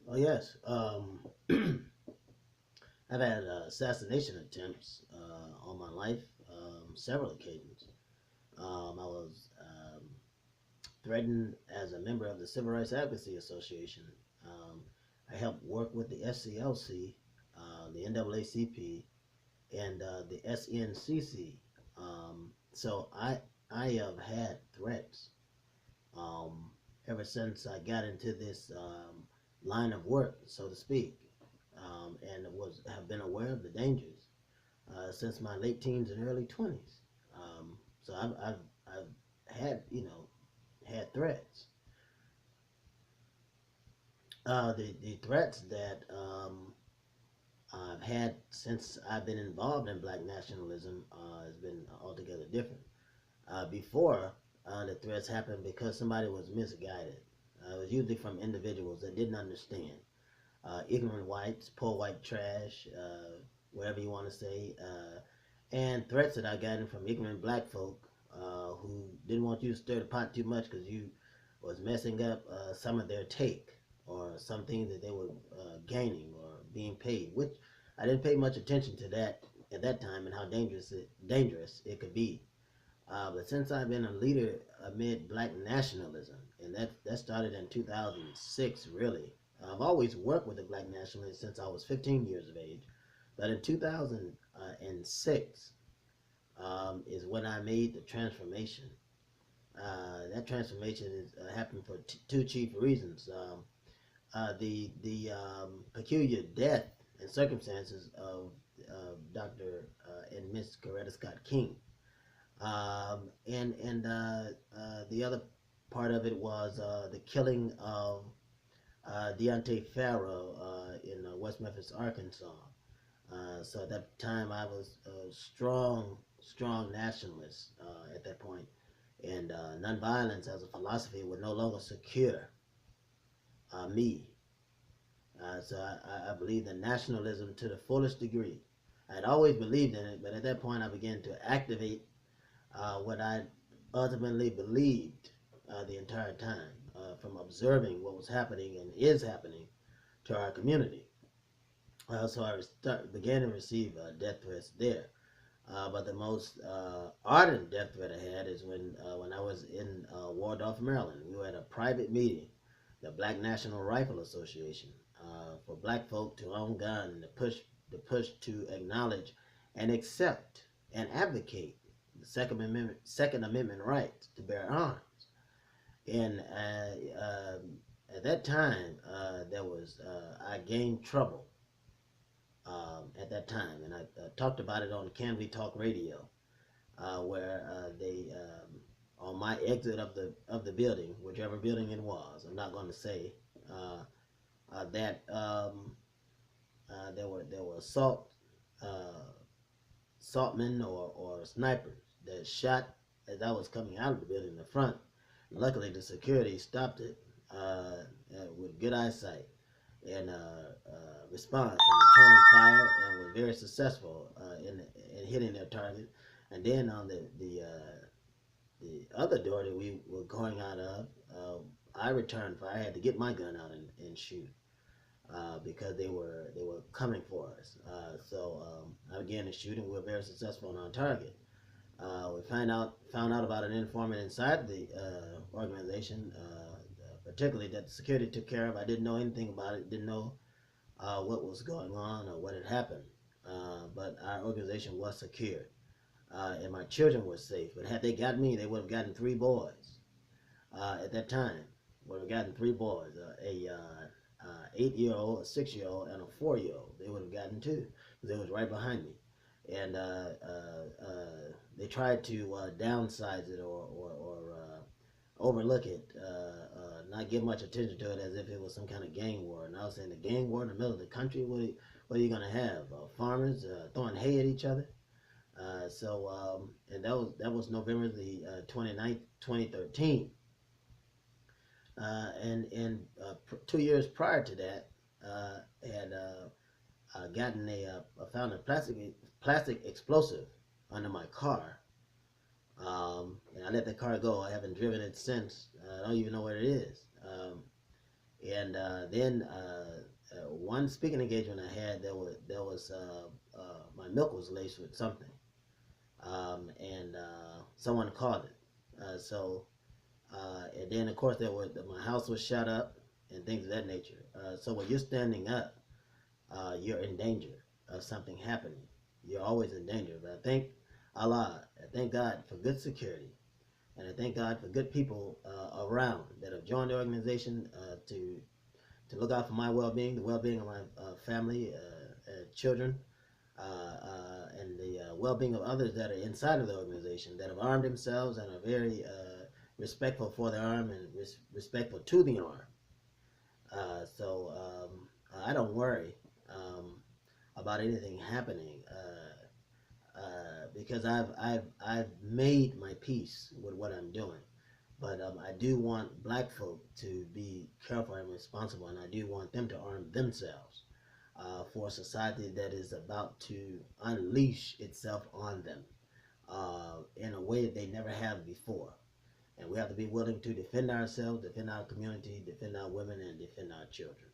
Oh yes. I've had assassination attempts on my life, several occasions. I was threatened as a member of the Civil Rights Advocacy Association. Um, I helped work with the SCLC, the NAACP, and the SNCC. So I have had threats um, ever since I got into this line of work, so to speak, and was have been aware of the dangers since my late teens and early 20s. So I've had had threats. The threats that I've had since I've been involved in black nationalism has been altogether different. Before, the threats happened because somebody was misguided. It was usually from individuals that didn't understand. Ignorant whites, poor white trash, whatever you want to say, and threats that I gotten from ignorant black folk who didn't want you to stir the pot too much because you was messing up some of their take or something that they were gaining or being paid, which I didn't pay much attention to that at that time and how dangerous it could be. But since I've been a leader amid black nationalism, and that started in 2006, really, I've always worked with the black nationalists since I was 15 years of age. But in 2006 is when I made the transformation. That transformation happened for two chief reasons. The peculiar death and circumstances of Dr. And Miss Coretta Scott King. And the other part of it was the killing of Deontay Farrow in West Memphis, Arkansas. So at that time, I was a strong nationalist at that point, and nonviolence as a philosophy would no longer secure me. So I believed in nationalism to the fullest degree. I'd always believed in it, but at that point, I began to activate what I ultimately believed the entire time from observing what was happening and is happening to our community. So I began to receive death threats there. But the most ardent death threat I had is when I was in Waldorf, Maryland. We were at a private meeting, the Black National Rifle Association, for black folk to own guns, to push to acknowledge and accept and advocate the Second Amendment right to bear arms. And at that time, there was I gained trouble at that time, and I talked about it on Can We Talk Radio, where they on my exit of the building, whichever building it was, I'm not going to say that there were uh, saltmen or snipers that shot as I was coming out of the building in the front. Luckily, the security stopped it with good eyesight and response and returned fire and were very successful in hitting their target. And then on the other door that we were going out of, I returned fire. I had to get my gun out and shoot because they were coming for us. So I began to shoot, and we were very successful on our target. We found out about an informant inside the organization, particularly that the security took care of. I didn't know anything about it. Didn't know what was going on or what had happened. But our organization was secured, and my children were safe. But had they got me, they would have gotten three boys at that time. Would have gotten three boys, a 8-year-old, a 6-year-old, and a 4-year-old. They would have gotten two because they was right behind me, and they tried to downsize it or overlook it, not give much attention to it as if it was some kind of gang war. And I was saying, the gang war in the middle of the country, what are you going to have? Farmers throwing hay at each other? And that was November the 29th, 2013. And 2 years prior to that, had gotten found a plastic explosive under my car, and I let the car go. I haven't driven it since. I don't even know where it is. And then one speaking engagement I had, there was my milk was laced with something, and someone caught it. And then of course my house was shut up and things of that nature. So when you're standing up, you're in danger of something happening. You're always in danger. But I thank Allah, I thank God for good security, and I thank God for good people around that have joined the organization to look out for my well-being, the well-being of my family, children, and the well-being of others that are inside of the organization that have armed themselves and are very respectful for the arm and respectful to the arm. So I don't worry about anything happening because I've made my peace with what I'm doing. But I do want black folk to be careful and responsible, and I do want them to arm themselves for a society that is about to unleash itself on them in a way that they never have before. And we have to be willing to defend ourselves, defend our community, defend our women, and defend our children.